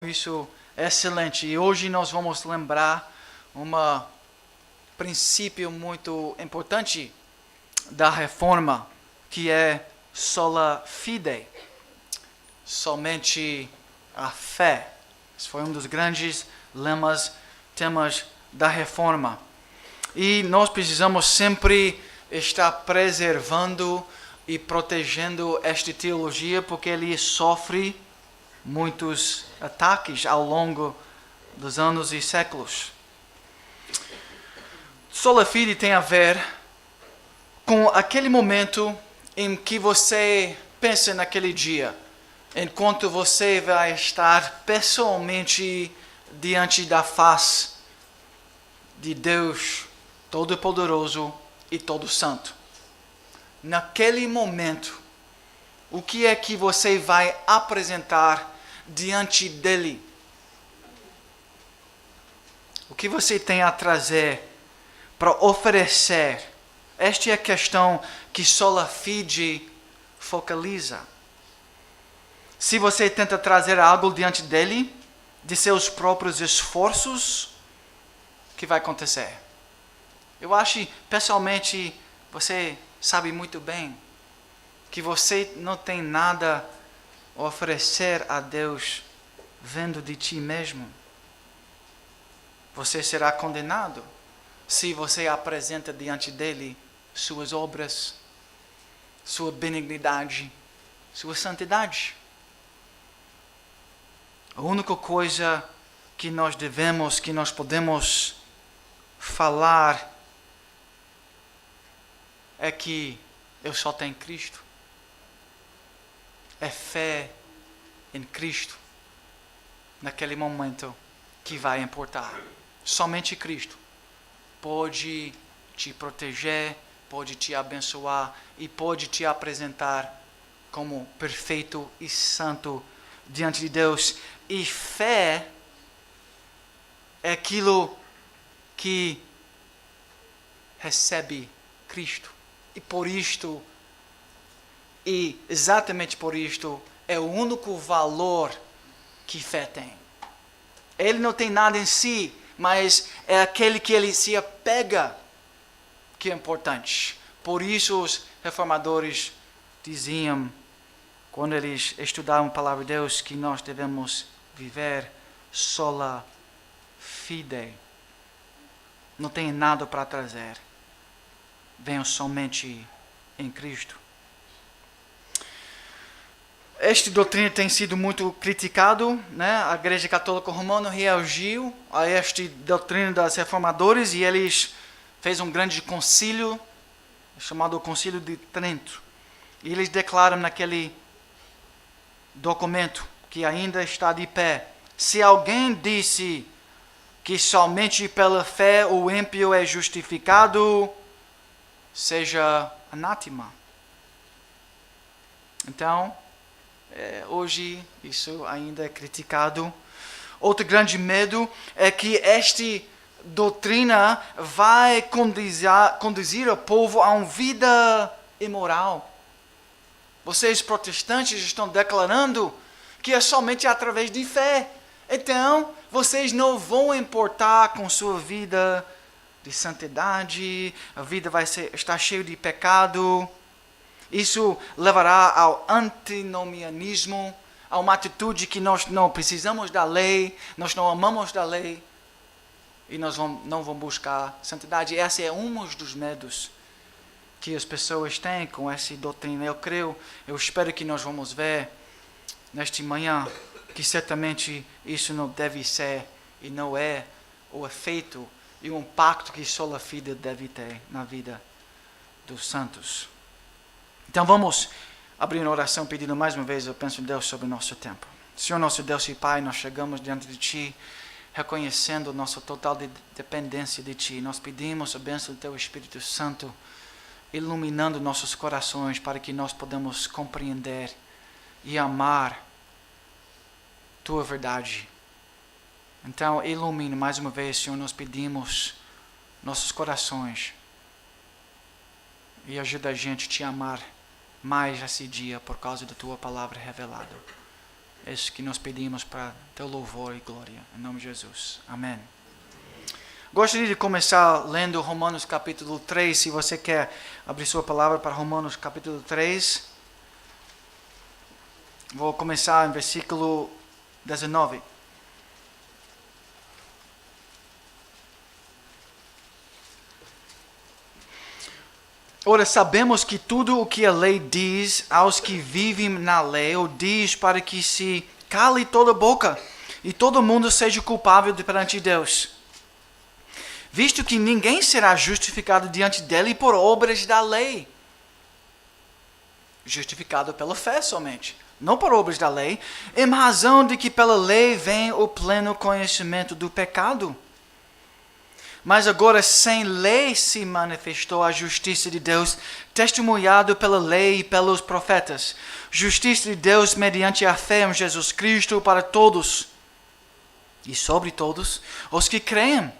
Isso é excelente. E hoje nós vamos lembrar um princípio muito importante da reforma, que é sola fide, somente a fé. Esse foi um dos grandes temas da reforma. E nós precisamos sempre estar preservando e protegendo esta teologia, porque ele sofre muitos ataques ao longo dos anos e séculos. Sola fide tem a ver com aquele momento em que você pensa naquele dia, enquanto você vai estar pessoalmente diante da face de Deus Todo-Poderoso e Todo-Santo. Naquele momento, o que é que você vai apresentar diante dele? O que você tem a trazer para oferecer? Esta é a questão que sola fide focaliza. Se você tenta trazer algo diante dele, de seus próprios esforços, o que vai acontecer? Eu acho, pessoalmente, você sabe muito bem que você não tem nada a oferecer a Deus vendo de ti mesmo. Você será condenado se você apresenta diante dele suas obras, sua benignidade, sua santidade. A única coisa que nós podemos falar é que eu só tenho Cristo. É fé em Cristo naquele momento que vai importar. Somente Cristo pode te proteger, pode te abençoar e pode te apresentar como perfeito e santo diante de Deus. E fé é aquilo que recebe Cristo. E por isto, e exatamente por isto, é o único valor que fé tem. Ele não tem nada em si, mas é aquele que ele se apega que é importante. Por isso os reformadores diziam, quando eles estudavam a palavra de Deus, que nós devemos viver sola fide. Não tem nada para trazer. Venham somente em Cristo. Esta doutrina tem sido muito criticado, né? A Igreja Católica Romana reagiu a esta doutrina dos reformadores e eles fez um grande concílio, chamado Concílio de Trento. E eles declaram naquele documento, que ainda está de pé: se alguém disse que somente pela fé o ímpio é justificado, seja anátema. Então, hoje isso ainda é criticado. Outro grande medo é que esta doutrina vai conduzir o povo a uma vida imoral. Vocês protestantes estão declarando que é somente através de fé. Então, vocês não vão importar com sua vida de santidade, a vida vai estar cheia de pecado. Isso levará ao antinomianismo, a uma atitude que nós não precisamos da lei, nós não amamos da lei e nós não vamos buscar santidade. Esse é um dos medos que as pessoas têm com essa doutrina. Eu espero que nós vamos ver nesta manhã que certamente isso não deve ser e não é o efeito e o impacto que sola fide deve ter na vida dos santos. Então vamos abrir uma oração pedindo mais uma vez, eu penso, Deus, sobre o nosso tempo. Senhor, nosso Deus e Pai, nós chegamos diante de Ti, reconhecendo nossa total dependência de Ti. Nós pedimos a bênção do Teu Espírito Santo, iluminando nossos corações para que nós podamos compreender e amar Tua verdade. Então, ilumine mais uma vez, Senhor, nós pedimos nossos corações e ajuda a gente a Te amar mais esse dia por causa da Tua palavra revelada. É isso que nós pedimos para teu louvor e glória. Em nome de Jesus. Amém. Gostaria de começar lendo Romanos capítulo 3. Se você quer abrir sua palavra para Romanos capítulo 3. Vou começar em versículo 19. Ora, sabemos que tudo o que a lei diz aos que vivem na lei, o diz para que se cale toda boca e todo mundo seja culpável perante Deus. Visto que ninguém será justificado diante dele por obras da lei. Justificado pela fé somente, não por obras da lei, em razão de que pela lei vem o pleno conhecimento do pecado. Mas agora sem lei se manifestou a justiça de Deus, testemunhado pela lei e pelos profetas. Justiça de Deus mediante a fé em Jesus Cristo para todos, e sobre todos os que creem.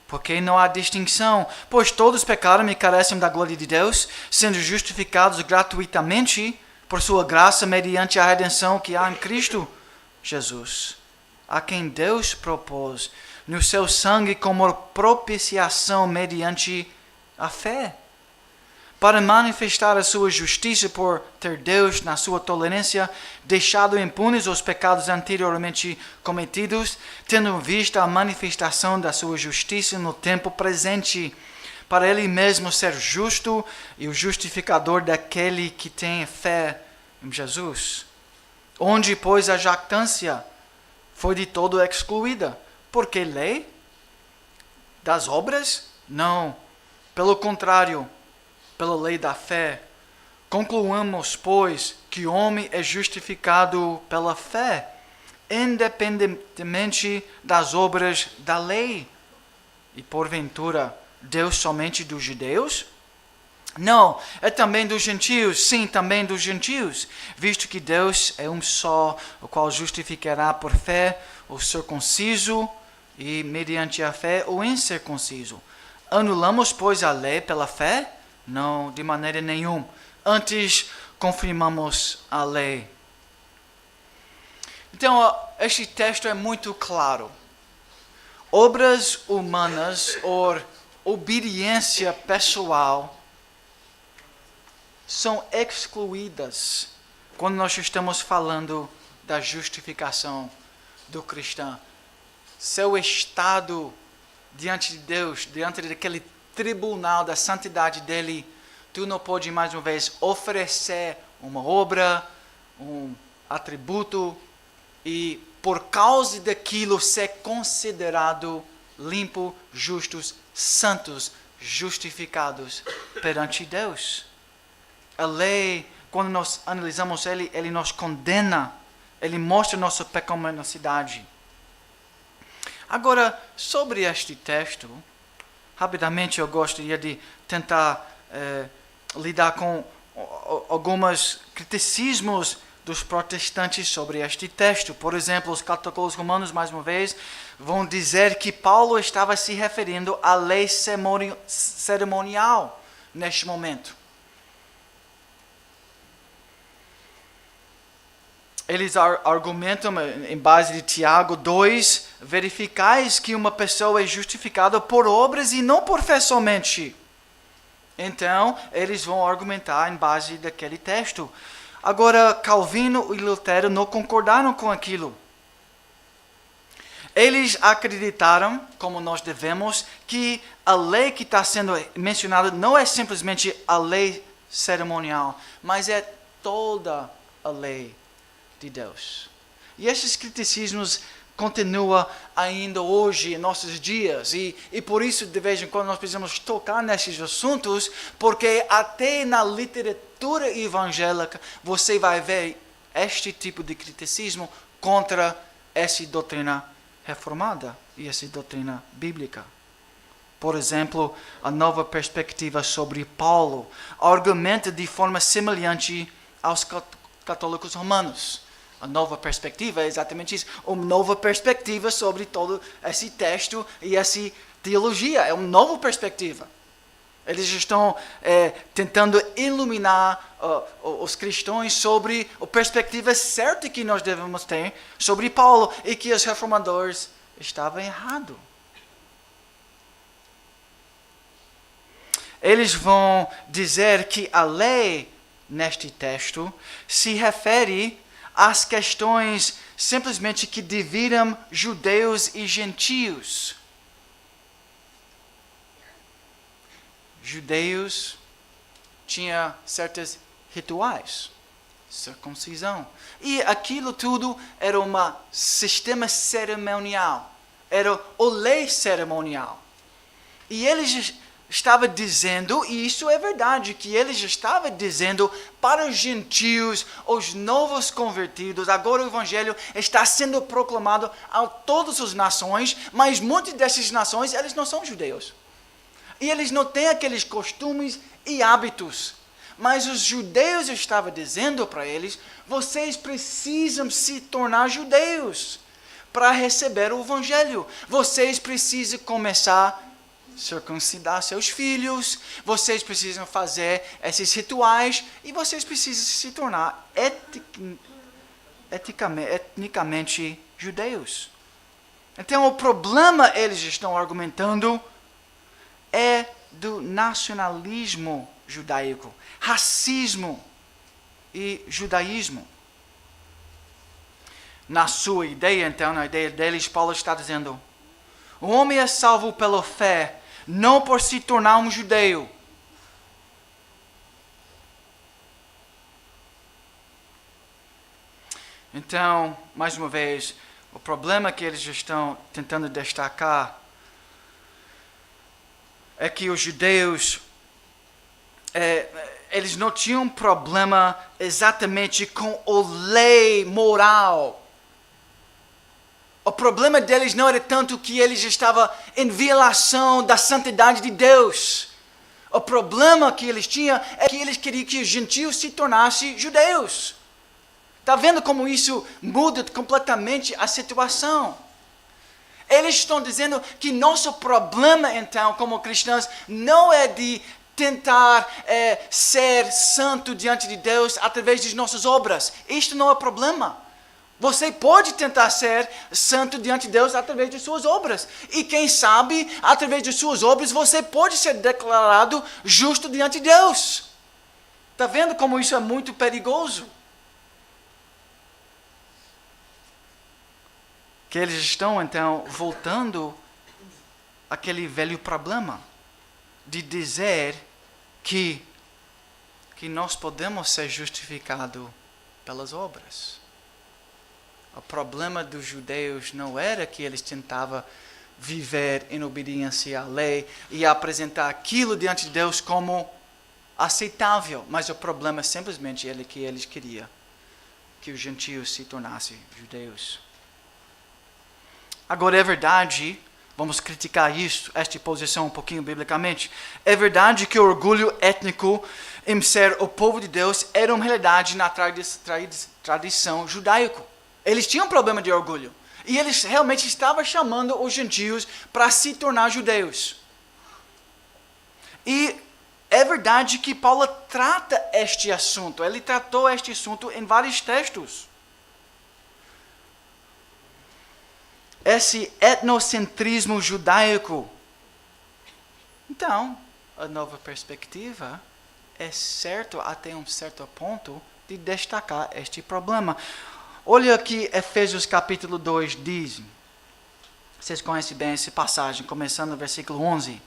Porque não há distinção, pois todos pecaram e carecem da glória de Deus, sendo justificados gratuitamente por sua graça mediante a redenção que há em Cristo Jesus, a quem Deus propôs no seu sangue como propiciação mediante a fé, para manifestar a sua justiça por ter Deus, na sua tolerância, deixado impunes os pecados anteriormente cometidos, tendo em vista a manifestação da sua justiça no tempo presente, para ele mesmo ser justo e o justificador daquele que tem fé em Jesus. Onde, pois, a jactância foi de todo excluída. Porque lei? Das obras? Não. Pelo contrário, pela lei da fé. Concluamos, pois, que o homem é justificado pela fé, independentemente das obras da lei. E porventura, Deus somente dos judeus? Não, é também dos gentios, sim, também dos gentios, visto que Deus é um só, o qual justificará por fé o circunciso e mediante a fé o incircunciso. Anulamos, pois, a lei pela fé? Não, de maneira nenhuma. Antes, confirmamos a lei. Então, este texto é muito claro. Obras humanas ou obediência pessoal são excluídas quando nós estamos falando da justificação do cristão. Seu estado diante de Deus, diante daquele tribunal da santidade dele, tu não pode mais uma vez oferecer uma obra, um atributo e por causa daquilo ser considerado limpo, justos, santos, justificados perante Deus. A lei, quando nós analisamos ele nos condena, ele mostra nossa pecaminosidade. Agora, sobre este texto, rapidamente eu gostaria de tentar lidar com alguns criticismos dos protestantes sobre este texto. Por exemplo, os católicos romanos, mais uma vez, vão dizer que Paulo estava se referindo à lei cerimonial neste momento. Eles argumentam, em base de Tiago 2, verificais que uma pessoa é justificada por obras e não por fé somente. Então, eles vão argumentar em base daquele texto. Agora, Calvino e Lutero não concordaram com aquilo. Eles acreditaram, como nós devemos, que a lei que está sendo mencionada não é simplesmente a lei cerimonial, mas é toda a lei de Deus. E esses criticismos continuam ainda hoje em nossos dias, e por isso de vez em quando nós precisamos tocar nesses assuntos, porque até na literatura evangélica você vai ver este tipo de criticismo contra essa doutrina reformada e essa doutrina bíblica. Por exemplo, a nova perspectiva sobre Paulo argumenta de forma semelhante aos católicos romanos. A nova perspectiva é exatamente isso. Uma nova perspectiva sobre todo esse texto e essa teologia. É uma nova perspectiva. Eles estão tentando iluminar os cristãos sobre a perspectiva certa que nós devemos ter sobre Paulo e que os reformadores estavam errados. Eles vão dizer que a lei, neste texto, se refere às questões simplesmente que dividem judeus e gentios. Judeus tinham certos rituais, circuncisão. E aquilo tudo era um sistema cerimonial, era a lei cerimonial. E eles estavam dizendo, e isso é verdade, que eles estavam dizendo para os gentios, os novos convertidos, agora o evangelho está sendo proclamado a todas as nações, mas muitas dessas nações, eles não são judeus. E eles não têm aqueles costumes e hábitos. Mas os judeus estavam dizendo para eles, vocês precisam se tornar judeus para receber o evangelho. Vocês precisam começar a circuncidar seus filhos, vocês precisam fazer esses rituais e vocês precisam se tornar etnicamente judeus. Então o problema, eles estão argumentando, é do nacionalismo judaico, racismo e judaísmo. Na sua ideia, então, na ideia deles, Paulo está dizendo, o homem é salvo pela fé, não por se tornar um judeu. Então, mais uma vez, o problema que eles estão tentando destacar é que os judeus, eles não tinham problema exatamente com a lei moral. O problema deles não era tanto que eles estavam em violação da santidade de Deus. O problema que eles tinham é que eles queriam que os gentios se tornassem judeus. Está vendo como isso muda completamente a situação? Eles estão dizendo que nosso problema, então, como cristãos, não é de tentar ser santo diante de Deus através de nossas obras. Isto não é problema. Você pode tentar ser santo diante de Deus através de suas obras. E quem sabe, através de suas obras, você pode ser declarado justo diante de Deus. Está vendo como isso é muito perigoso? Que eles estão, então, voltando àquele velho problema de dizer que nós podemos ser justificados pelas obras. O problema dos judeus não era que eles tentavam viver em obediência à lei e apresentar aquilo diante de Deus como aceitável, mas o problema simplesmente era que eles queriam que os gentios se tornassem judeus. Agora é verdade, vamos criticar isso, esta posição um pouquinho biblicamente. É verdade que o orgulho étnico em ser o povo de Deus era uma realidade na tradição judaica. Eles tinham um problema de orgulho. E eles realmente estavam chamando os gentios para se tornar judeus. E é verdade que Paulo trata este assunto. Ele tratou este assunto em vários textos. Esse etnocentrismo judaico. Então, a nova perspectiva é certo até um certo ponto de destacar este problema. Olha aqui Efésios capítulo 2 diz. Vocês conhecem bem essa passagem, começando no versículo 11.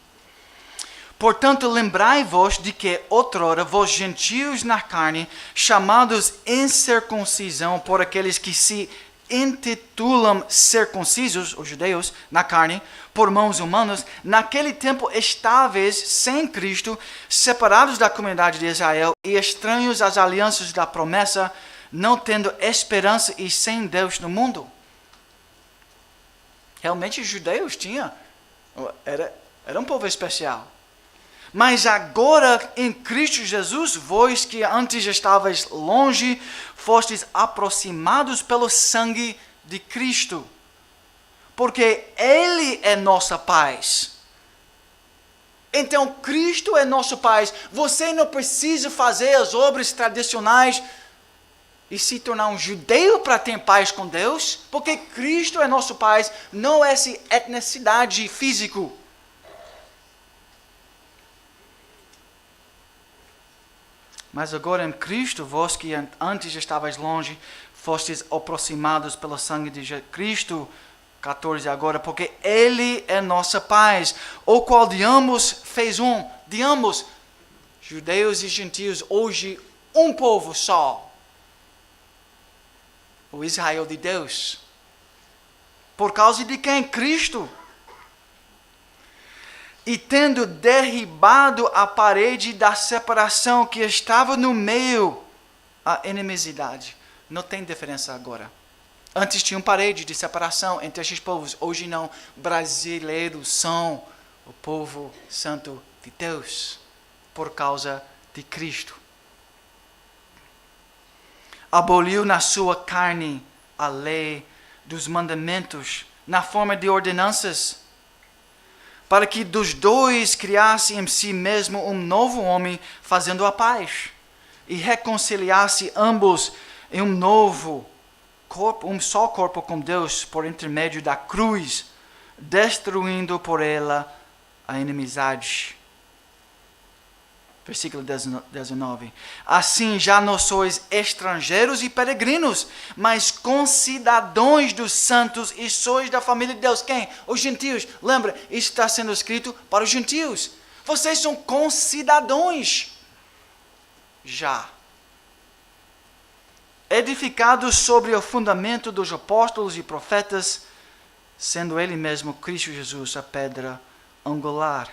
Portanto, lembrai-vos de que outrora vós gentios na carne, chamados em circuncisão por aqueles que se intitulam circuncisos, os judeus, na carne, por mãos humanas, naquele tempo estáveis sem Cristo, separados da comunidade de Israel e estranhos às alianças da promessa, não tendo esperança e sem Deus no mundo. Realmente os judeus tinham, era um povo especial. Mas agora em Cristo Jesus, vós que antes estavais longe, fostes aproximados pelo sangue de Cristo. Porque Ele é nossa paz. Então Cristo é nosso Pai. Você não precisa fazer as obras tradicionais e se tornar um judeu para ter paz com Deus, porque Cristo é nosso Pai, não é essa etnicidade física. Mas agora em Cristo, vós que antes estavais longe, fostes aproximados pelo sangue de Cristo, 14 agora, porque Ele é nossa paz, o qual de ambos fez um, de ambos, judeus e gentios, hoje um povo só. O Israel de Deus. Por causa de quem? Cristo. E tendo derribado a parede da separação que estava no meio, a inimizade. Não tem diferença agora. Antes tinha uma parede de separação entre esses povos. Hoje não. Brasileiros são o povo santo de Deus. Por causa de Cristo. Aboliu na sua carne a lei dos mandamentos na forma de ordenanças, para que dos dois criasse em si mesmo um novo homem, fazendo a paz, e reconciliasse ambos em um novo corpo, um só corpo com Deus, por intermédio da cruz, destruindo por ela a inimizade. Versículo 19. Assim já não sois estrangeiros e peregrinos, mas concidadãos dos santos e sois da família de Deus. Quem? Os gentios. Lembra, isso está sendo escrito para os gentios. Vocês são concidadãos. Já. Edificados sobre o fundamento dos apóstolos e profetas, sendo Ele mesmo, Cristo Jesus, a pedra angular.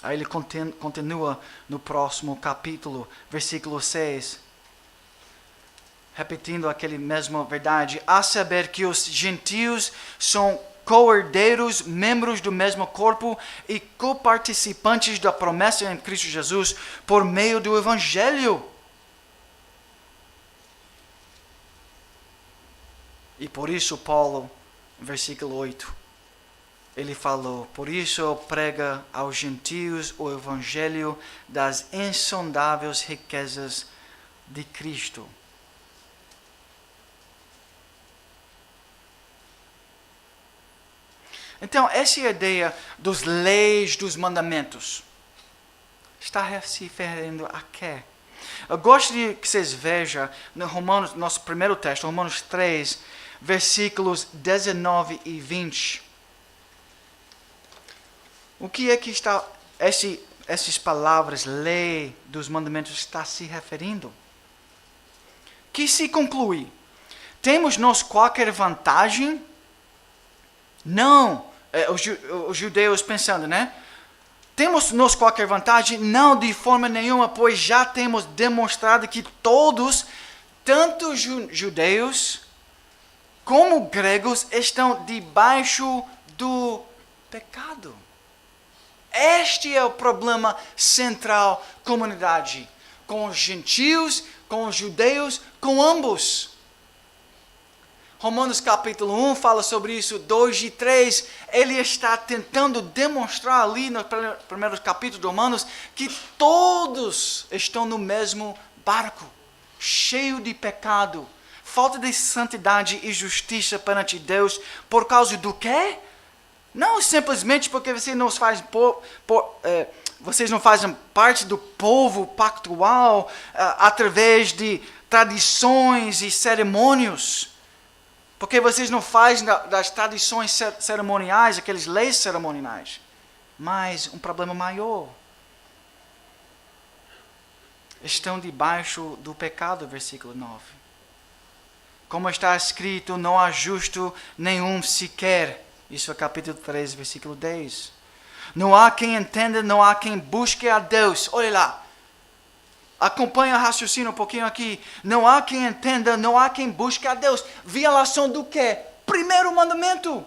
Aí ele continua no próximo capítulo, versículo 6. Repetindo aquela mesma verdade. A saber que os gentios são co-herdeiros, membros do mesmo corpo e coparticipantes da promessa em Cristo Jesus por meio do Evangelho. E por isso Paulo, versículo 8. Ele falou, por isso prega aos gentios o evangelho das insondáveis riquezas de Cristo. Então, essa ideia dos leis, dos mandamentos, está se referindo a quê? Eu gosto de que vocês vejam no Romanos, nosso primeiro texto, Romanos 3, versículos 19 e 20. O que é que está essas palavras, lei dos mandamentos, está se referindo? Que se conclui? Temos nós qualquer vantagem? Não. Os judeus pensando, né? Temos nós qualquer vantagem? Não, de forma nenhuma, pois já temos demonstrado que todos, tanto judeus como gregos, estão debaixo do pecado. Este é o problema central, comunidade. Com os gentios, com os judeus, com ambos. Romanos capítulo 1 fala sobre isso, 2 e 3. Ele está tentando demonstrar ali no primeiro capítulo de Romanos que todos estão no mesmo barco, cheio de pecado, falta de santidade e justiça perante Deus. Por causa do quê? Não simplesmente porque vocês não fazem parte do povo pactual através de tradições e cerimônias. Porque vocês não fazem das tradições cerimoniais, aquelas leis cerimoniais. Mas um problema maior. Estão debaixo do pecado, versículo 9. Como está escrito, não há justo nenhum sequer. Isso é capítulo 3, versículo 10. Não há quem entenda, não há quem busque a Deus. Olha lá. Acompanha o raciocínio um pouquinho aqui. Não há quem entenda, não há quem busque a Deus. Violação do quê? Primeiro mandamento.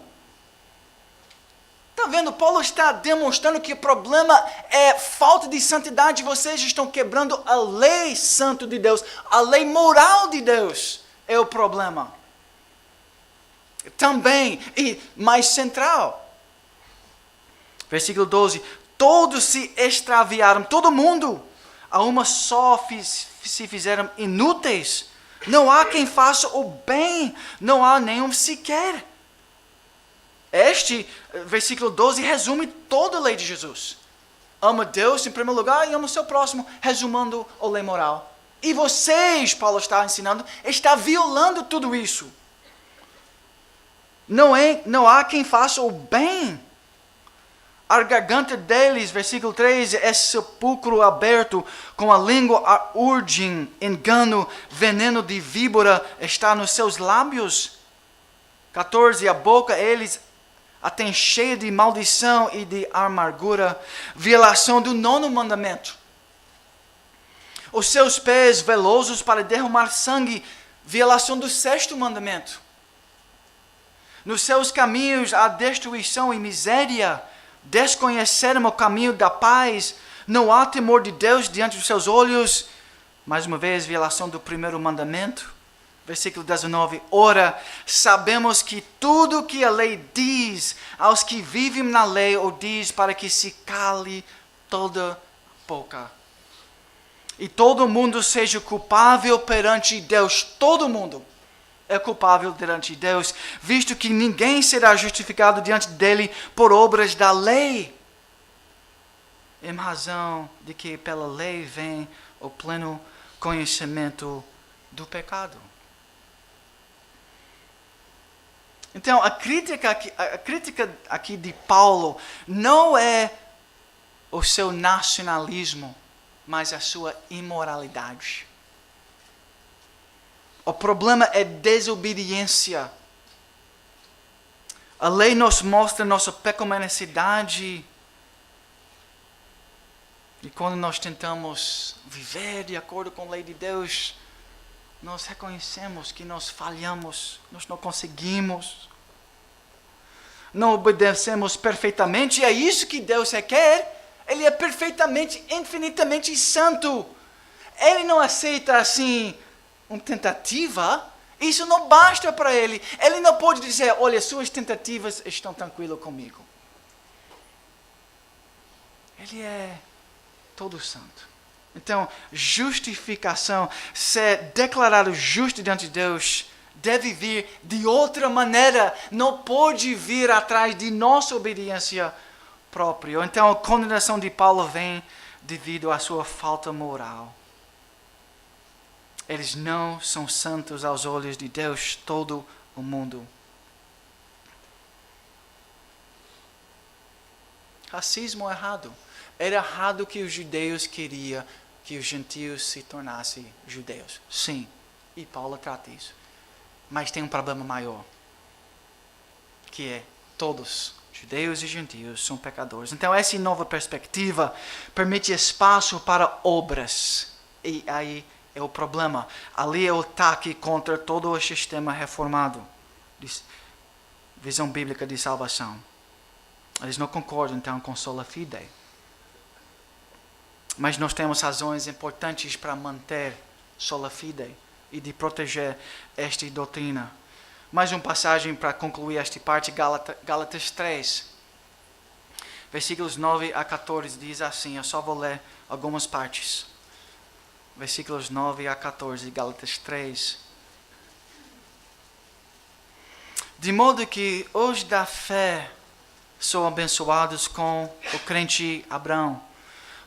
Está vendo? Paulo está demonstrando que o problema é falta de santidade. Vocês estão quebrando a lei santa de Deus. A lei moral de Deus é o problema. Também, e mais central, Versículo 12. Todos se extraviaram, todo mundo, a uma só se fizeram inúteis. Não há quem faça o bem, não há nenhum sequer. Este versículo 12 resume toda a lei de Jesus. Ama Deus em primeiro lugar e ama o seu próximo, resumindo a lei moral. E vocês, Paulo está ensinando, está violando tudo isso. Não há quem faça o bem. A garganta deles, versículo 13, é sepulcro aberto, com a língua urdem, engano, veneno de víbora está nos seus lábios. 14, a boca eles a tem cheia de maldição e de amargura, violação do 9º mandamento. Os seus pés velosos para derramar sangue, violação do 6º mandamento. Nos seus caminhos há destruição e miséria, desconheceram o caminho da paz, não há temor de Deus diante dos seus olhos. Mais uma vez, violação do 1º mandamento. Versículo 19. Ora, sabemos que tudo que a lei diz aos que vivem na lei, o diz para que se cale toda boca. E todo mundo seja culpável perante Deus. Todo mundo é culpável perante Deus, visto que ninguém será justificado diante dele por obras da lei, em razão de que pela lei vem o pleno conhecimento do pecado. Então, a crítica aqui de Paulo não é o seu nacionalismo, mas a sua imoralidade. O problema é desobediência. A lei nos mostra nossa pecaminosidade. E quando nós tentamos viver de acordo com a lei de Deus, nós reconhecemos que nós falhamos, nós não conseguimos. Não obedecemos perfeitamente, e é isso que Deus requer. Ele é perfeitamente, infinitamente santo. Ele não aceita assim uma tentativa. Isso não basta para ele. Ele não pode dizer, olha, suas tentativas estão tranquilas comigo. Ele é todo santo. Então, justificação, ser declarado justo diante de Deus, deve vir de outra maneira. Não pode vir atrás de nossa obediência própria. Então, a condenação de Paulo vem devido à sua falta moral. Eles não são santos aos olhos de Deus, todo o mundo. Racismo é errado. Era errado que os judeus queriam que os gentios se tornassem judeus. Sim, e Paulo trata isso. Mas tem um problema maior, que é todos, judeus e gentios, são pecadores. Então essa nova perspectiva permite espaço para obras. E aí é o problema. Ali é o ataque contra todo o sistema reformado. Visão bíblica de salvação. Eles não concordam então com sola fide. Mas nós temos razões importantes para manter sola fide e de proteger esta doutrina. Mais uma passagem para concluir esta parte, Gálatas 3. Versículos 9 a 14 diz assim, eu só vou ler algumas partes. Versículos 9 a 14, Gálatas 3. De modo que os da fé são abençoados com o crente Abraão.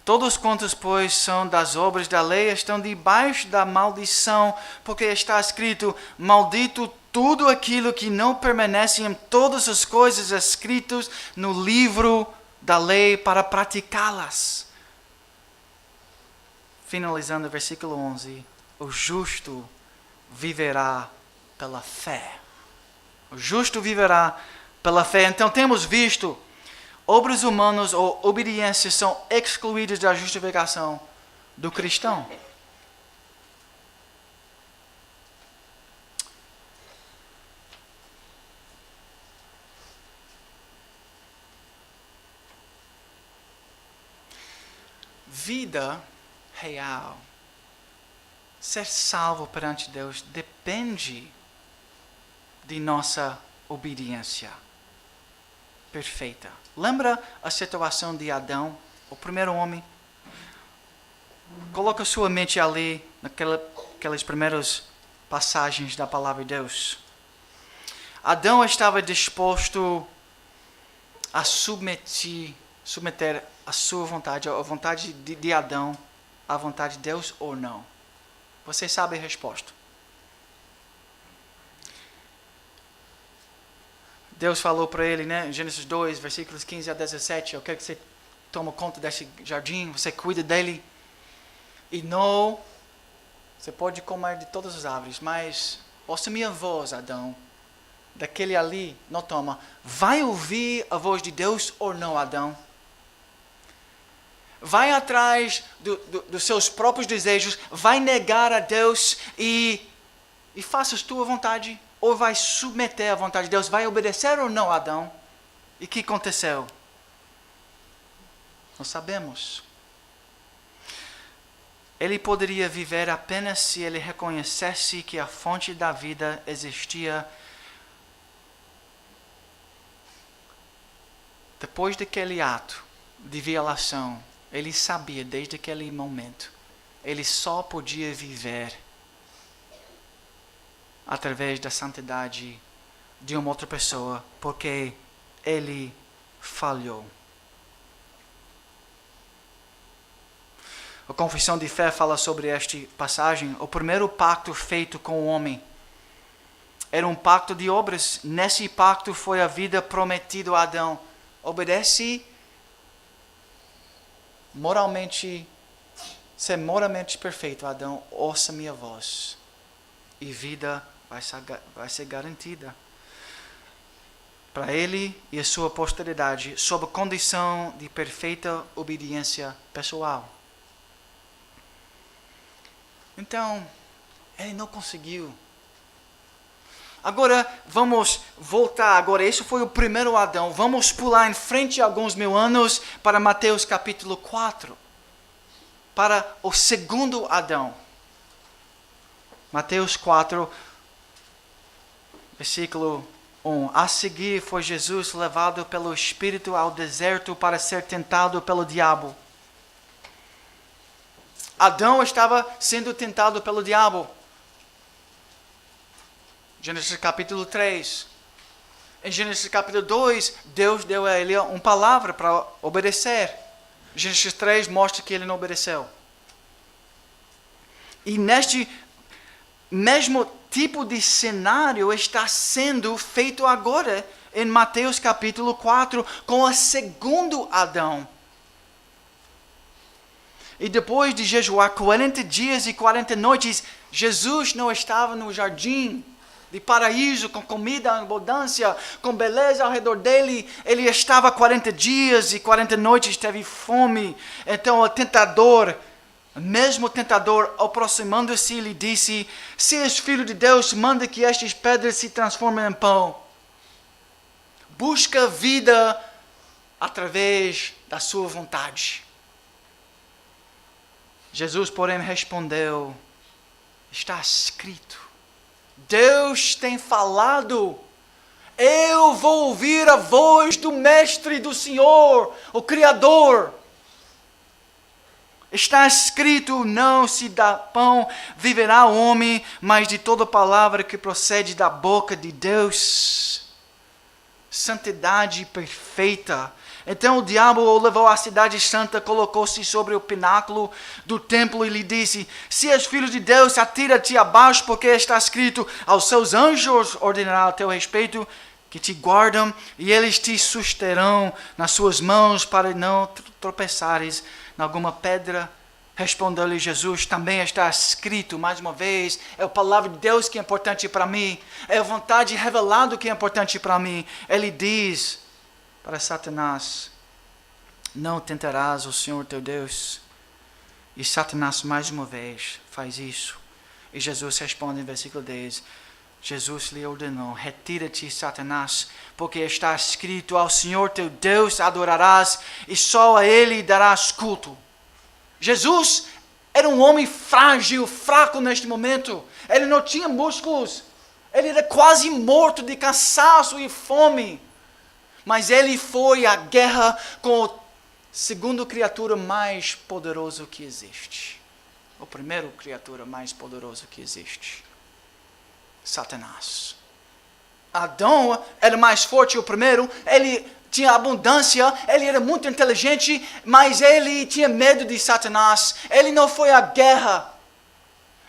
Todos quantos, pois, são das obras da lei estão debaixo da maldição, porque está escrito, maldito tudo aquilo que não permanece em todas as coisas escritas no livro da lei para praticá-las. Finalizando o versículo 11, o justo viverá pela fé. O justo viverá pela fé. Então temos visto, obras humanas ou obediência são excluídas da justificação do cristão. Vida real, ser salvo perante Deus depende de nossa obediência. perfeita. Lembra a situação de Adão, o primeiro homem? Coloca sua mente ali, naquelas primeiras passagens da palavra de Deus. Adão estava disposto a submeter a sua vontade, a vontade de Adão, à vontade de Deus ou não? Você sabe a resposta. Deus falou para ele, né, em Gênesis 2, versículos 15 a 17, eu quero que você tome conta desse jardim, você cuida dele. E não, você pode comer de todas as árvores, mas ouça minha voz, Adão. Daquele ali, não toma. Vai ouvir a voz de Deus ou não, Adão? Vai atrás dos seus próprios desejos, vai negar a Deus e faça a tua vontade? Ou vai submeter à vontade de Deus? Vai obedecer ou não, Adão? E o que aconteceu? Não sabemos. Ele poderia viver apenas se ele reconhecesse que a fonte da vida existia depois daquele ato de violação. Ele sabia desde aquele momento, ele só podia viver através da santidade de uma outra pessoa, porque ele falhou. A Confissão de Fé fala sobre esta passagem. O primeiro pacto feito com o homem era um pacto de obras. Nesse pacto foi a vida prometida a Adão. Obedece moralmente, ser moralmente perfeito, Adão, ouça minha voz. E vida vai ser garantida para ele e a sua posteridade, sob condição de perfeita obediência pessoal. Então, ele não conseguiu. Agora, vamos voltar. Agora, esse foi o primeiro Adão. Vamos pular em frente alguns mil anos para Mateus capítulo 4. Para o segundo Adão. Mateus 4, versículo 1. A seguir foi Jesus levado pelo Espírito ao deserto para ser tentado pelo diabo. Adão estava sendo tentado pelo diabo. Gênesis capítulo 3. Em Gênesis capítulo 2, Deus deu a ele uma palavra para obedecer. Gênesis 3 mostra que ele não obedeceu. E neste mesmo tipo de cenário está sendo feito agora em Mateus capítulo 4 com o segundo Adão. E depois de jejuar 40 dias e 40 noites, Jesus não estava no jardim de paraíso, com comida em abundância, com beleza ao redor dele. Ele estava 40 dias e 40 noites, teve fome. Então o tentador, mesmo tentador, aproximando-se, lhe disse: se és filho de Deus, manda que estas pedras se transformem em pão. Busca vida através da sua vontade. Jesus, porém, respondeu: está escrito. Deus tem falado. Eu vou ouvir a voz do Mestre, do Senhor, o Criador. Está escrito: não se dá pão viverá o homem, mas de toda palavra que procede da boca de Deus. Santidade perfeita. Então o diabo o levou à cidade santa, colocou-se sobre o pináculo do templo e lhe disse: se és filho de Deus, atira-te abaixo, porque está escrito: aos seus anjos ordenará a teu respeito que te guardam, e eles te susterão nas suas mãos para não tropeçares em alguma pedra. Respondeu-lhe Jesus: também está escrito, mais uma vez, é a palavra de Deus que é importante para mim, é a vontade revelada que é importante para mim. Ele diz para Satanás: não tentarás o Senhor teu Deus. E Satanás mais uma vez faz isso. E Jesus responde em versículo 10. Jesus lhe ordenou: retira-te, Satanás, porque está escrito: ao Senhor teu Deus adorarás e só a Ele darás culto. Jesus era um homem frágil, fraco neste momento. Ele não tinha músculos. Ele era quase morto de cansaço e fome. Mas ele foi à guerra com o segundo criatura mais poderoso que existe. O primeiro criatura mais poderoso que existe. Satanás. Adão era mais forte o primeiro, ele tinha abundância, ele era muito inteligente, mas ele tinha medo de Satanás. Ele não foi à guerra.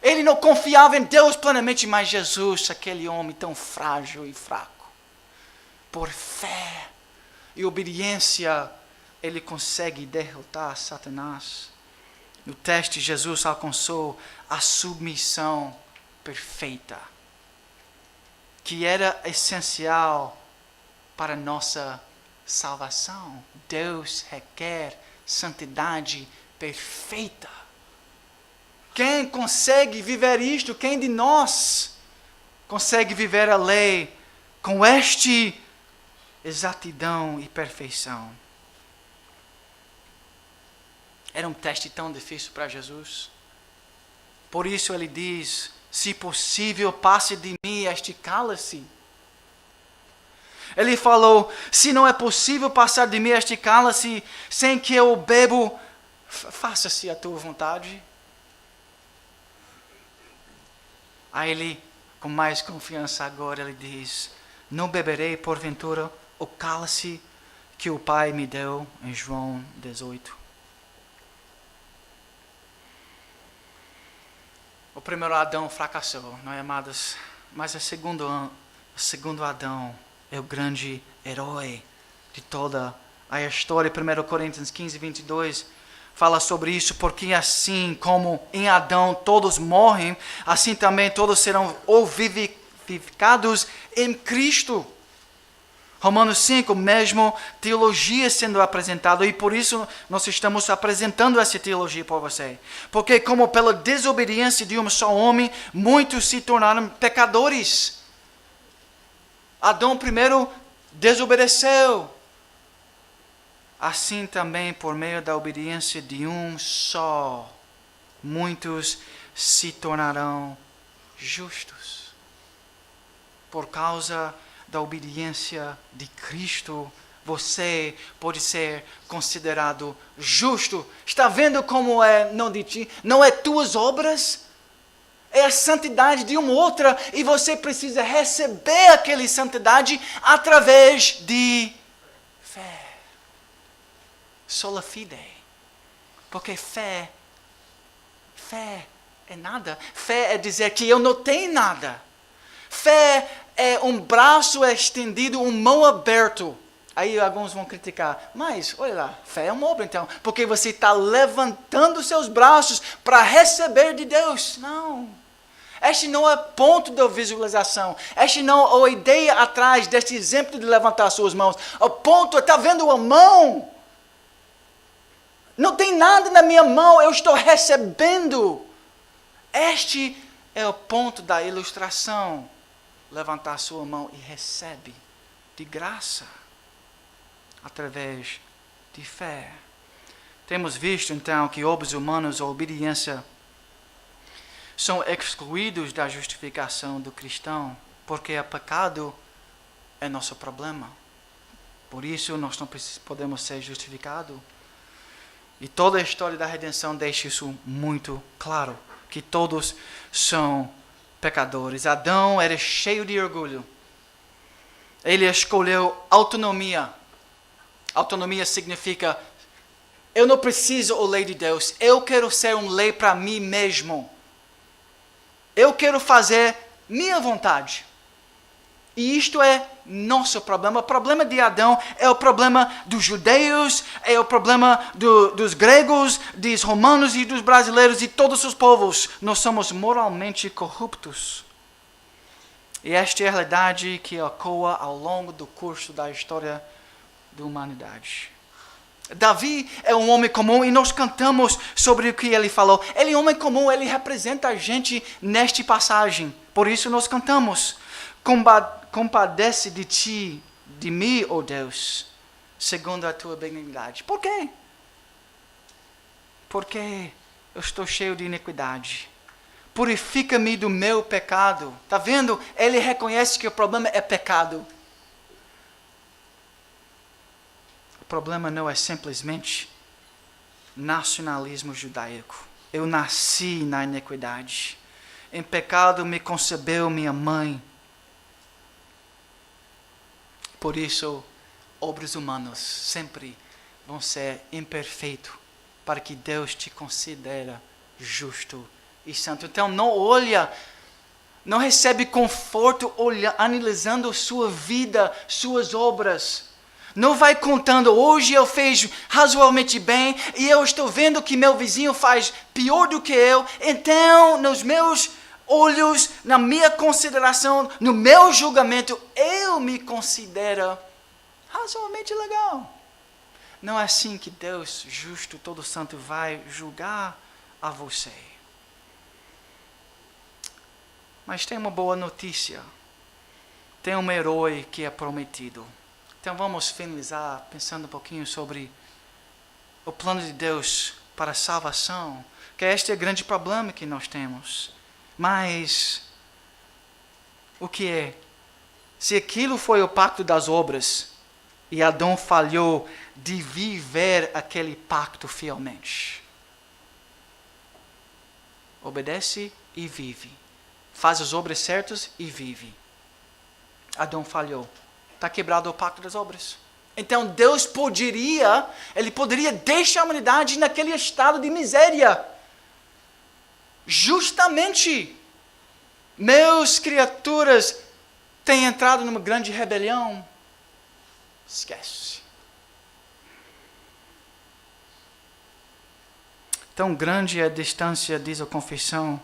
Ele não confiava em Deus plenamente, mas Jesus, aquele homem tão frágil e fraco, por fé e obediência, ele consegue derrotar Satanás. No teste, Jesus alcançou a submissão perfeita, que era essencial para nossa salvação. Deus requer santidade perfeita. Quem consegue viver isto? Quem de nós consegue viver a lei com este exatidão e perfeição? Era um teste tão difícil para Jesus. Por isso ele diz: se possível, passe de mim este cálice. Ele falou: se não é possível passar de mim este cálice sem que eu bebo, faça-se a tua vontade. Aí ele, com mais confiança agora, ele diz: não beberei porventura o cálice que o Pai me deu, em João 18. O primeiro Adão fracassou, não é, amados? Mas o segundo Adão é o grande herói de toda a história. 1 Coríntios 15, 22 fala sobre isso, porque assim como em Adão todos morrem, assim também todos serão vivificados em Cristo. Romanos 5, mesmo teologia sendo apresentada, e por isso nós estamos apresentando essa teologia para você. Porque como pela desobediência de um só homem, muitos se tornaram pecadores. Adão primeiro desobedeceu. Assim também, por meio da obediência de um só, muitos se tornarão justos. Por causa da obediência de Cristo, você pode ser considerado justo. Está vendo como é não de ti? Não é tuas obras, é a santidade de uma outra, e você precisa receber aquela santidade através de fé. Sola fide. Porque fé é nada. Fé é dizer que eu não tenho nada. Fé é um braço estendido, uma mão aberta. Aí alguns vão criticar, mas olha lá, fé é uma obra então, porque você está levantando seus braços para receber de Deus. Não, este não é ponto da visualização, este não é a ideia atrás deste exemplo de levantar suas mãos. O ponto é, está vendo a mão? Não tem nada na minha mão, eu estou recebendo. Este é o ponto da ilustração. Levantar sua mão e recebe de graça, através de fé. Temos visto então que obras humanas ou obediência são excluídos da justificação do cristão, porque o pecado é nosso problema. Por isso nós não podemos ser justificados. E toda a história da redenção deixa isso muito claro, que todos são pecadores. Adão era cheio de orgulho. Ele escolheu autonomia. Autonomia significa: eu não preciso da lei de Deus. Eu quero ser uma lei para mim mesmo. Eu quero fazer minha vontade. E isto é nosso problema. O problema de Adão é o problema dos judeus, é o problema dos gregos, dos romanos e dos brasileiros e todos os povos. Nós somos moralmente corruptos. E esta é a realidade que ecoa ao longo do curso da história da humanidade. Davi é um homem comum e nós cantamos sobre o que ele falou. Ele é um homem comum, ele representa a gente nesta passagem. Por isso nós cantamos: compadece de ti, de mim, ó Deus, segundo a tua benignidade. Por quê? Porque eu estou cheio de iniquidade. Purifica-me do meu pecado. Está vendo? Ele reconhece que o problema é pecado. problema não é simplesmente nacionalismo judaico. Eu nasci na iniquidade. Em pecado me concebeu minha mãe. Por isso, obras humanas sempre vão ser imperfeitos, para que Deus te considere justo e santo. Então não recebe conforto analisando sua vida, suas obras. Não vai contando, hoje eu fiz razoavelmente bem e eu estou vendo que meu vizinho faz pior do que eu. Então, nos meus olhos, na minha consideração, no meu julgamento, eu me considero razoavelmente legal. Não é assim que Deus, justo, todo santo, vai julgar a você. Mas tem uma boa notícia. Tem um herói que é prometido. Então vamos finalizar pensando um pouquinho sobre o plano de Deus para a salvação, que este é o grande problema que nós temos. Mas o que é? Se aquilo foi o pacto das obras e Adão falhou de viver aquele pacto fielmente, obedece e vive. Faz as obras certas e vive. Adão falhou. Está quebrado o pacto das obras. Então Deus poderia deixar a humanidade naquele estado de miséria. Justamente, meus criaturas têm entrado numa grande rebelião. Esquece. Tão grande é a distância, diz a confissão,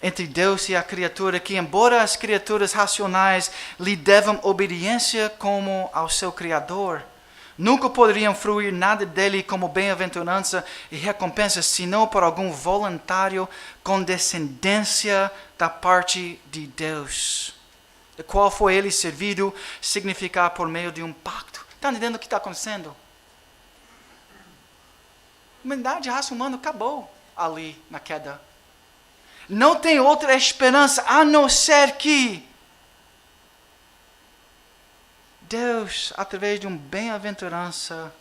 entre Deus e a criatura, que embora as criaturas racionais lhe devam obediência como ao seu Criador, nunca poderiam fruir nada dele como bem-aventurança e recompensa, senão por algum voluntário condescendência da parte de Deus, a qual foi ele servido significar por meio de um pacto. Está entendendo o que está acontecendo? A humanidade, a raça humana acabou ali na queda. Não tem outra esperança a não ser que Deus, através de uma bem-aventurança,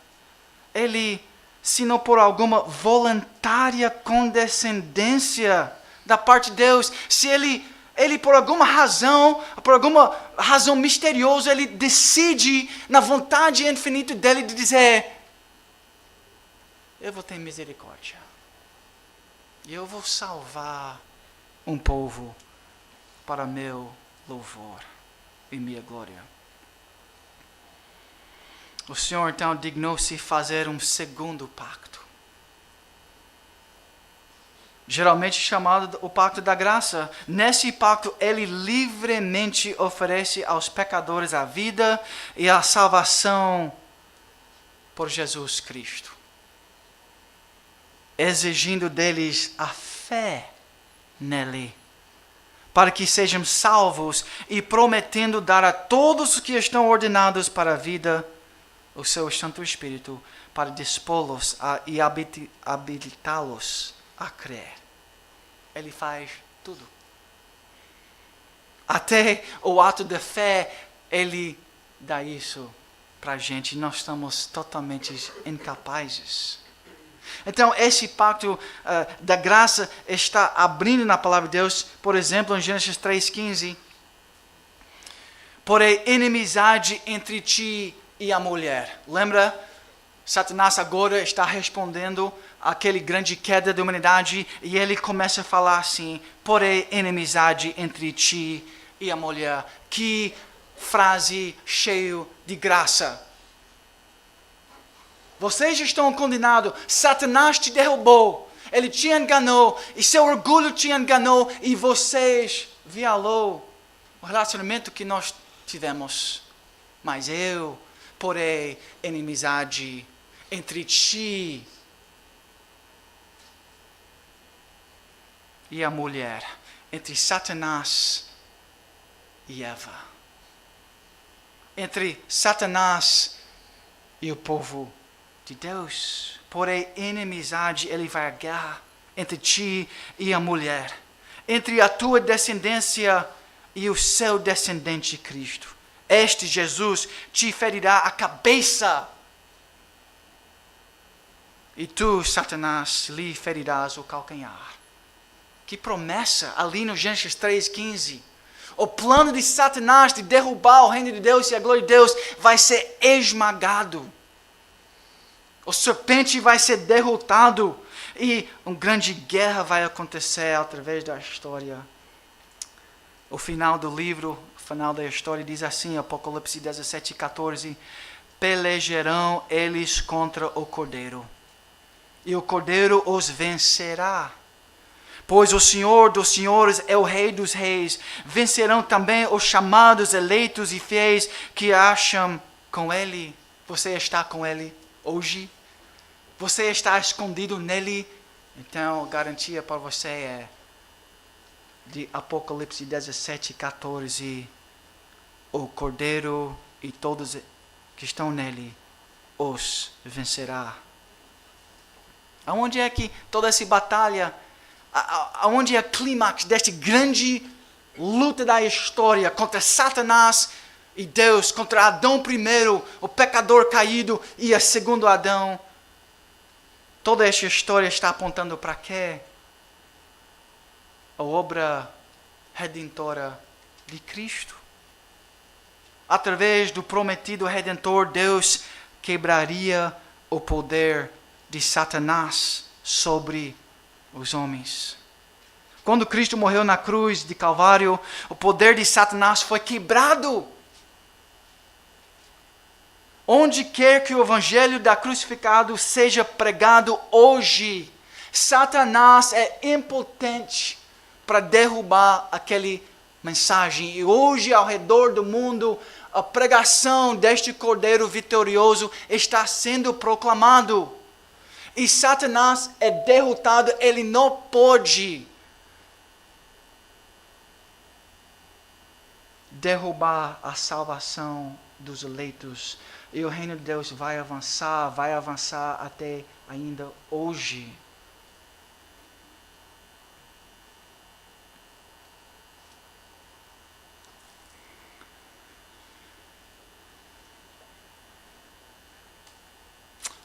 Ele, se não por alguma voluntária condescendência da parte de Deus, se Ele por alguma razão misteriosa, Ele decide na vontade infinita dEle de dizer: eu vou ter misericórdia. E eu vou salvar um povo para meu louvor e minha glória. O Senhor então dignou-se fazer um segundo pacto, geralmente chamado o pacto da graça. Nesse pacto, Ele livremente oferece aos pecadores a vida e a salvação por Jesus Cristo, exigindo deles a fé nele, para que sejam salvos, e prometendo dar a todos os que estão ordenados para a vida o seu Santo Espírito, para dispô-los e habilitá-los a crer. Ele faz tudo. Até o ato de fé, Ele dá isso para a gente. Nós estamos totalmente incapazes. Então, esse pacto da graça está abrindo na palavra de Deus, por exemplo, em Gênesis 3,15. Porém, inimizade entre ti e a mulher. Lembra? Satanás agora está respondendo àquele grande queda da humanidade, e ele começa a falar assim: porém, inimizade entre ti e a mulher. Que frase cheia de graça. Vocês estão condenados. Satanás te derrubou. Ele te enganou. E seu orgulho te enganou. E vocês violou o relacionamento que nós tivemos. Mas eu porém inimizade entre ti e a mulher. Entre Satanás e Eva. Entre Satanás e o povo de Deus. Porém, inimizade, Ele vai à guerra entre ti e a mulher, entre a tua descendência e o seu descendente Cristo. Este Jesus te ferirá a cabeça, e tu, Satanás, lhe ferirás o calcanhar. Que promessa ali no Gênesis 3:15. O plano de Satanás de derrubar o reino de Deus e a glória de Deus vai ser esmagado. O serpente vai ser derrotado e uma grande guerra vai acontecer através da história. O final do livro, o final da história diz assim, Apocalipse 17:14, pelejarão eles contra o Cordeiro, e o Cordeiro os vencerá. Pois o Senhor dos senhores é o Rei dos reis. Vencerão também os chamados, eleitos e fiéis que acham com Ele. Você está com Ele hoje? Você está escondido nele? Então, a garantia para você é de Apocalipse 17:14. O Cordeiro e todos que estão nele os vencerá. Aonde é que toda essa batalha, aonde é o clímax desta grande luta da história contra Satanás e Deus, contra Adão primeiro, o pecador caído, e o segundo Adão? Toda esta história está apontando para quê? A obra redentora de Cristo. Através do prometido Redentor, Deus quebraria o poder de Satanás sobre os homens. Quando Cristo morreu na cruz de Calvário, o poder de Satanás foi quebrado. Onde quer que o evangelho da crucificado seja pregado hoje, Satanás é impotente para derrubar aquela mensagem. E hoje, ao redor do mundo, a pregação deste Cordeiro vitorioso está sendo proclamado. E Satanás é derrotado, ele não pode derrubar a salvação dos eleitos. E o reino de Deus vai avançar até ainda hoje.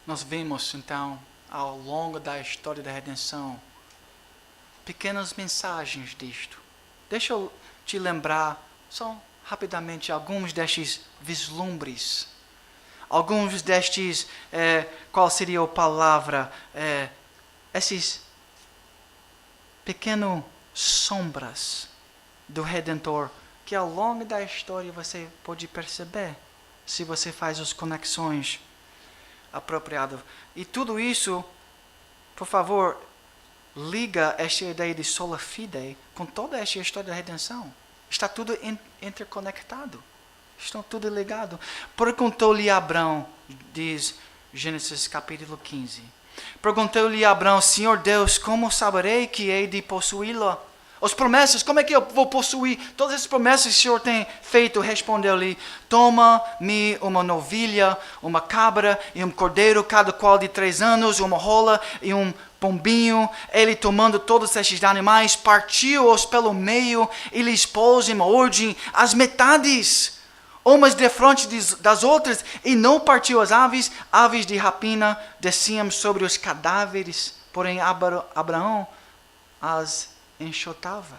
Nós vimos, então, ao longo da história da redenção, pequenas mensagens disto. Deixa eu te lembrar, só rapidamente, alguns destes vislumbres. Alguns destes, qual seria a palavra? Esses pequenas sombras do Redentor, que ao longo da história você pode perceber, se você faz as conexões apropriadas. E tudo isso, por favor, liga esta ideia de sola fide com toda esta história da redenção. Está tudo interconectado. Estão tudo ligado. Perguntou-lhe Abrão, diz Gênesis capítulo 15. Perguntou-lhe Abrão, Senhor Deus, como saberei que hei de possuí-la? As promessas, como é que eu vou possuir? Todas as promessas que o Senhor tem feito, respondeu-lhe, toma-me uma novilha, uma cabra e um cordeiro, cada qual de 3 anos, uma rola e um pombinho. Ele, tomando todos estes animais, partiu-os pelo meio e lhes pôs em ordem as metades, umas defronte das outras, e não partiu as aves. Aves de rapina desciam sobre os cadáveres, porém Abraão as enxotava.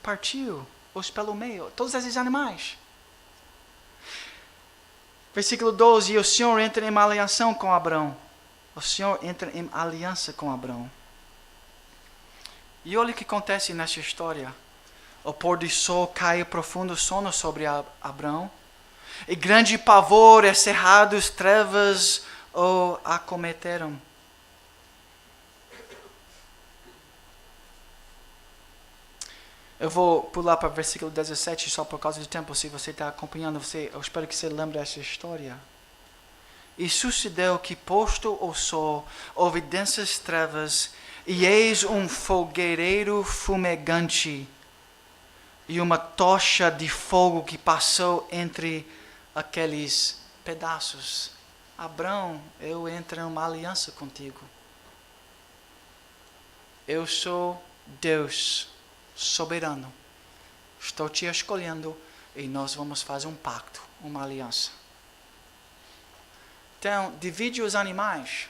Partiu-os pelo meio, todos esses animais. Versículo 12, e o Senhor entra em aliança com Abrão. O Senhor entra em aliança com Abrão. E olha o que acontece nessa história. O pôr do sol cai profundo sono sobre Abrão. E grande pavor, cerrados, trevas o acometeram. Eu vou pular para o versículo 17 só por causa do tempo. Se você está acompanhando, eu espero que você lembre dessa história. E sucedeu que, posto o sol, houve densas trevas, e eis um fogueiro fumegante e uma tocha de fogo que passou entre aqueles pedaços. Abrão, eu entro em uma aliança contigo. Eu sou Deus soberano. Estou te escolhendo e nós vamos fazer um pacto, uma aliança. Então, divide os animais.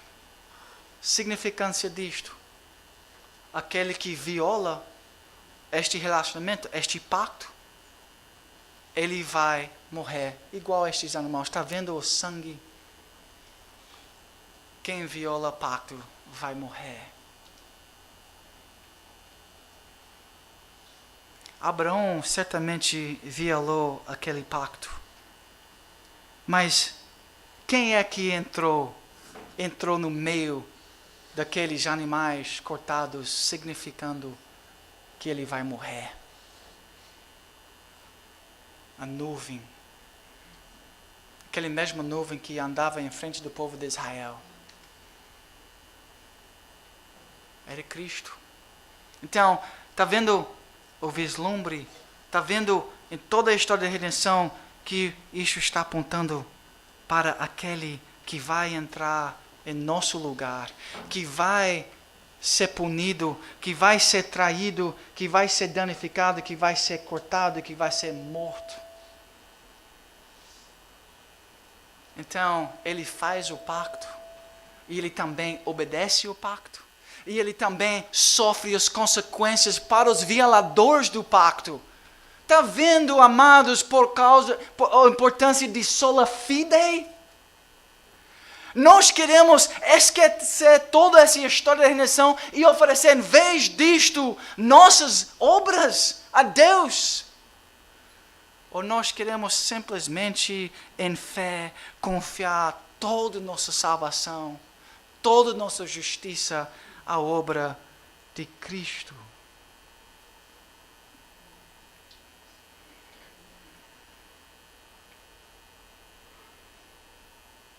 Significância disto. Aquele que viola este relacionamento, este pacto, ele vai morrer igual a estes animais. Está vendo o sangue? Quem viola o pacto vai morrer. Abraão certamente violou aquele pacto. Mas quem é que entrou no meio daqueles animais cortados, significando que ele vai morrer? A nuvem. Aquela mesma nuvem que andava em frente do povo de Israel. Era Cristo. Então, está vendo o vislumbre? Está vendo em toda a história da redenção que isso está apontando para aquele que vai entrar em nosso lugar, que vai ser punido, que vai ser traído, que vai ser danificado, que vai ser cortado, que vai ser morto. Então, ele faz o pacto, e ele também obedece o pacto, e ele também sofre as consequências para os violadores do pacto. Está vendo, amados, por causa a importância de sola fide? Nós queremos esquecer toda essa história da redenção e oferecer, em vez disto, nossas obras a Deus. Ou nós queremos simplesmente, em fé, confiar toda a nossa salvação, toda a nossa justiça à obra de Cristo.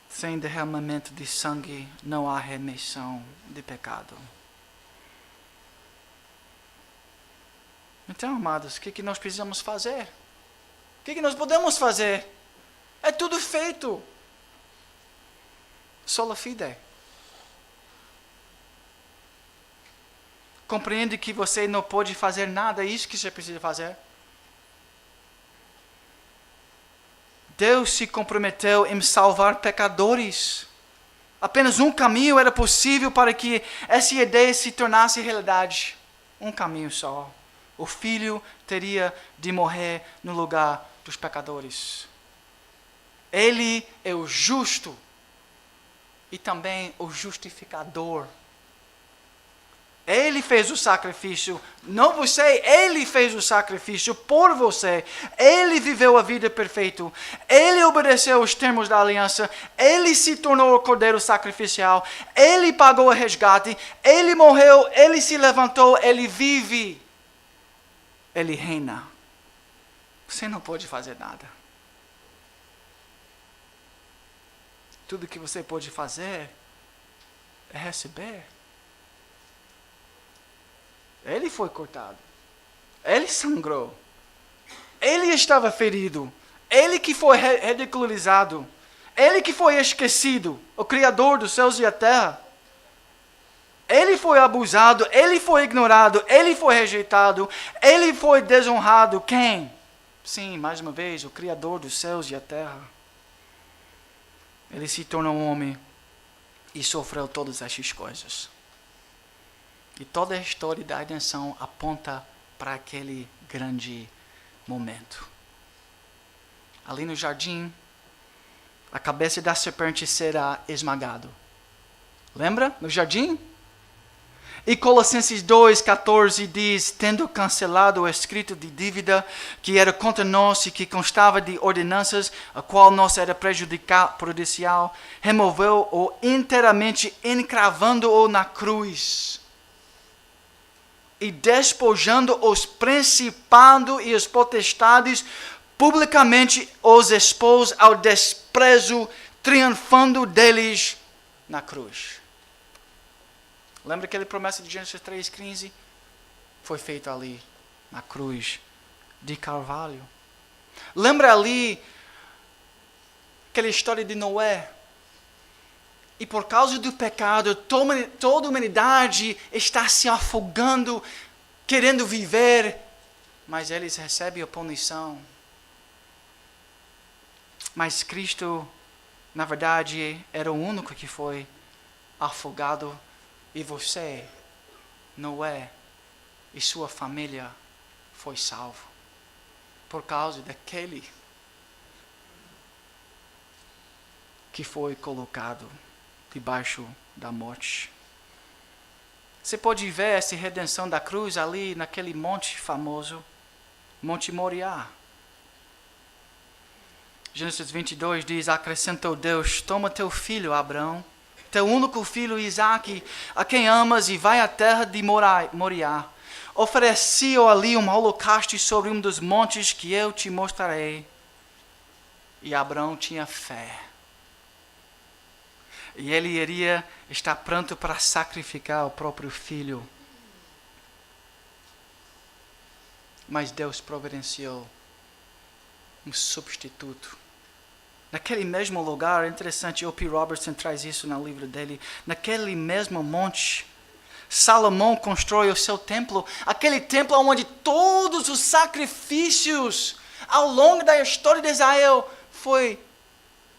Sem derramamento de sangue não há remissão de pecado. Então, amados, o que nós precisamos fazer? O que nós podemos fazer? É tudo feito. Sola fide. Compreende que você não pode fazer nada, é isso que você precisa fazer. Deus se comprometeu em salvar pecadores. Apenas um caminho era possível para que essa ideia se tornasse realidade. Um caminho só. O Filho teria de morrer no lugar dos pecadores. Ele é o justo e também o justificador. Ele fez o sacrifício, não você, ele fez o sacrifício por você. Ele viveu a vida perfeita. Ele obedeceu os termos da aliança. Ele se tornou o cordeiro sacrificial. Ele pagou o resgate. Ele morreu, ele se levantou, ele vive. Ele reina. Você não pode fazer nada. Tudo que você pode fazer é receber. Ele foi cortado. Ele sangrou. Ele estava ferido. Ele que foi ridicularizado. Ele que foi esquecido. O Criador dos céus e a terra. Ele foi abusado. Ele foi ignorado. Ele foi rejeitado. Ele foi desonrado. Quem? Sim, mais uma vez, o Criador dos céus e a terra. Ele se tornou um homem e sofreu todas essas coisas. E toda a história da redenção aponta para aquele grande momento. Ali no jardim, a cabeça da serpente será esmagada. Lembra? No jardim? E Colossenses 2,14 diz, tendo cancelado o escrito de dívida que era contra nós e que constava de ordenanças, a qual nos era prejudicial, removeu-o inteiramente, encravando-o na cruz. E despojando os principados e os potestades, publicamente os expôs ao desprezo, triunfando deles na cruz. Lembra aquela promessa de Gênesis 3,15? Foi feita ali, na cruz de Carvalho. Lembra ali aquela história de Noé? E por causa do pecado, toda a humanidade está se afogando, querendo viver, mas eles recebem a punição. Mas Cristo na verdade, era o único que foi afogado e você, Noé e sua família foi salvo por causa daquele que foi colocado debaixo da morte. Você pode ver essa redenção da cruz ali naquele monte famoso, Monte Moriá. Gênesis 22 diz, acrescentou Deus, toma teu filho Abrão, teu único filho Isaque, a quem amas, e vai à terra de Moriá. Ofereci-o ali um holocausto sobre um dos montes que eu te mostrarei. E Abrão tinha fé. E ele iria estar pronto para sacrificar o próprio filho. Mas Deus providenciou um substituto. Naquele mesmo lugar, é interessante, O.P. Robertson traz isso no livro dele, naquele mesmo monte, Salomão constrói o seu templo, aquele templo onde todos os sacrifícios ao longo da história de Israel foi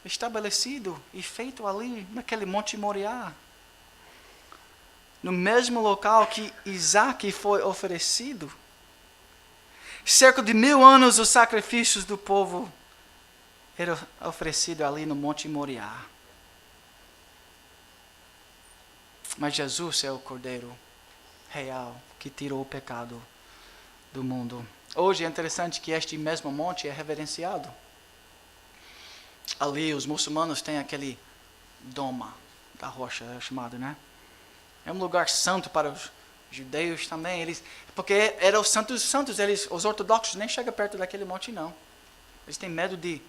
estabelecido e feito ali, naquele Monte Moriá. No mesmo local que Isaque foi oferecido. Cerca de 1000 anos os sacrifícios do povo eram oferecidos ali no Monte Moriá. Mas Jesus é o Cordeiro real que tirou o pecado do mundo. Hoje é interessante que este mesmo monte é reverenciado. Ali os muçulmanos têm aquele doma da rocha, é chamado, né? É um lugar santo para os judeus também. Porque eram os santos dos santos. Os ortodoxos nem chegam perto daquele monte, não. Eles têm medo de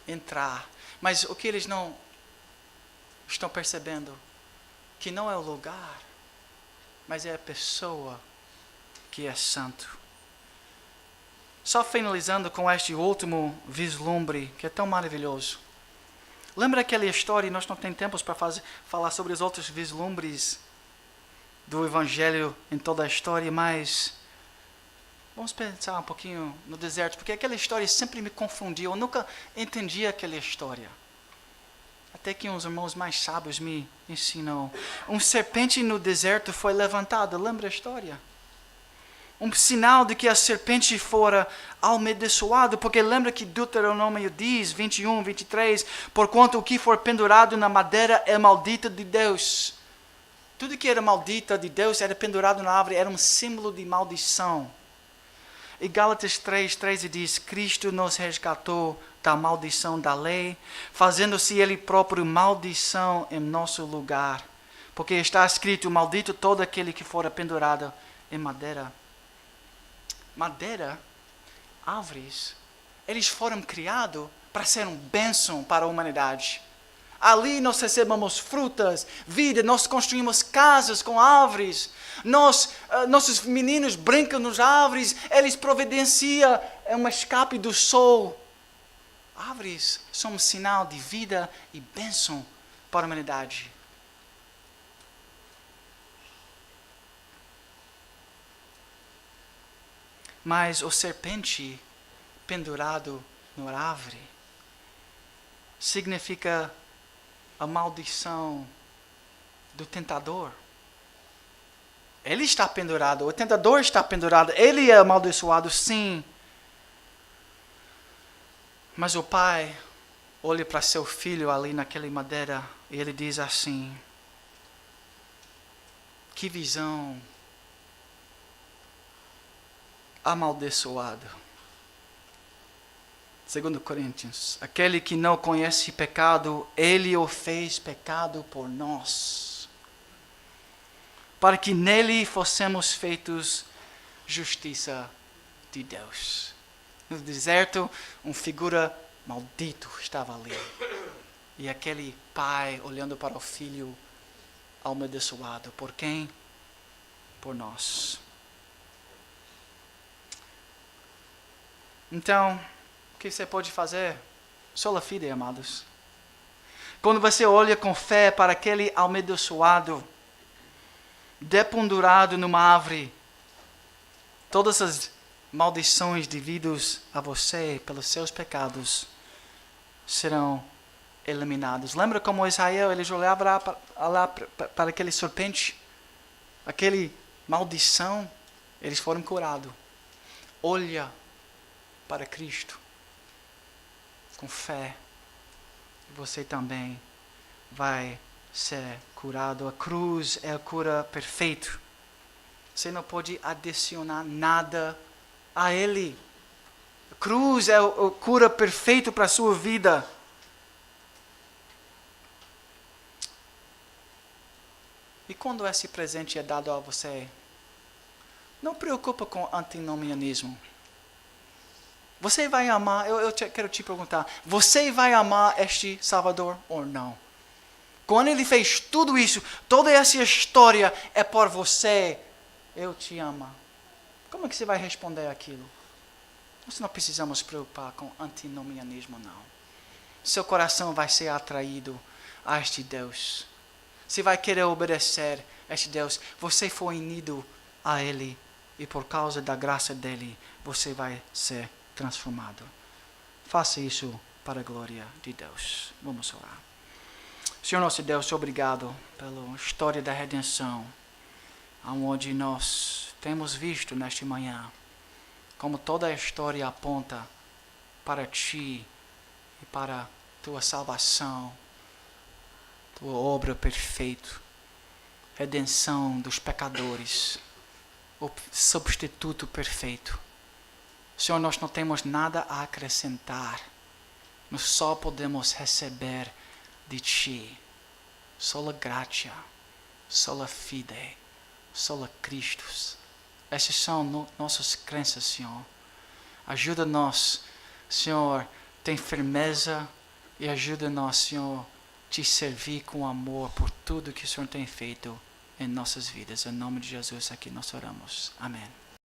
entrar. Mas o que eles não estão percebendo? Que não é o lugar, mas é a pessoa que é santo. Só finalizando com este último vislumbre, que é tão maravilhoso. Lembra aquela história, nós não temos tempo para falar sobre os outros vislumbres do Evangelho em toda a história, mas vamos pensar um pouquinho no deserto, porque aquela história sempre me confundiu, eu nunca entendi aquela história. Até que uns irmãos mais sábios me ensinam. Um serpente no deserto foi levantado, lembra a história? Um sinal de que a serpente fora amaldiçoada, porque lembra que Deuteronômio diz, 21, 23, porquanto o que for pendurado na madeira é maldito de Deus. Tudo que era maldito de Deus era pendurado na árvore, era um símbolo de maldição. E Gálatas 3:13 diz, Cristo nos resgatou da maldição da lei, fazendo-se Ele próprio maldição em nosso lugar. Porque está escrito, maldito todo aquele que fora pendurado em madeira. Madeira, árvores, eles foram criados para ser um bênção para a humanidade. Ali nós recebemos frutas, vida, nós construímos casas com árvores. Nossos meninos brincam nas árvores, eles providenciam um escape do sol. Árvores são um sinal de vida e bênção para a humanidade. Mas o serpente pendurado na árvore significa a maldição do tentador. Ele está pendurado, o tentador está pendurado, ele é amaldiçoado, sim. Mas o pai olha para seu filho ali naquela madeira e ele diz assim, que visão amaldiçoada. 2 Coríntios, aquele que não conhece pecado, ele o fez pecado por nós, para que nele fossemos feitos justiça de Deus. No deserto, uma figura maldito estava ali. E aquele pai olhando para o filho amaldiçoado. Por quem? Por nós. Então, o que você pode fazer? Sola fide, amados. Quando você olha com fé para aquele amaldiçoado, dependurado numa árvore, todas as maldições devidas a você pelos seus pecados serão eliminados. Lembra como Israel, eles olhavam lá para aquele serpente, aquele maldição, eles foram curados. Olha para Cristo com fé, você também vai ser curado. A cruz é a cura perfeita. Você não pode adicionar nada a Ele. A cruz é a cura perfeita para a sua vida. E quando esse presente é dado a você, não preocupa com antinomianismo. Você vai amar, quero te perguntar, você vai amar este Salvador ou não? Quando ele fez tudo isso, toda essa história é por você, eu te amo. Como é que você vai responder aquilo? Nós não precisamos preocupar com antinomianismo, não. Seu coração vai ser atraído a este Deus. Você vai querer obedecer a este Deus. Você foi unido a Ele e por causa da graça dEle, você vai ser transformado. Faça isso para a glória de Deus. Vamos orar. Senhor nosso Deus, obrigado pela história da redenção, onde nós temos visto nesta manhã como toda a história aponta para Ti e para Tua salvação, Tua obra perfeita, redenção dos pecadores, o substituto perfeito. Senhor, nós não temos nada a acrescentar, nós só podemos receber de Ti, sola gratia, sola fide, sola Christus. Essas são nossas crenças, Senhor. Ajuda-nos, Senhor, tem firmeza e ajuda-nos, Senhor, te servir com amor por tudo que o Senhor tem feito em nossas vidas. Em nome de Jesus aqui nós oramos. Amém.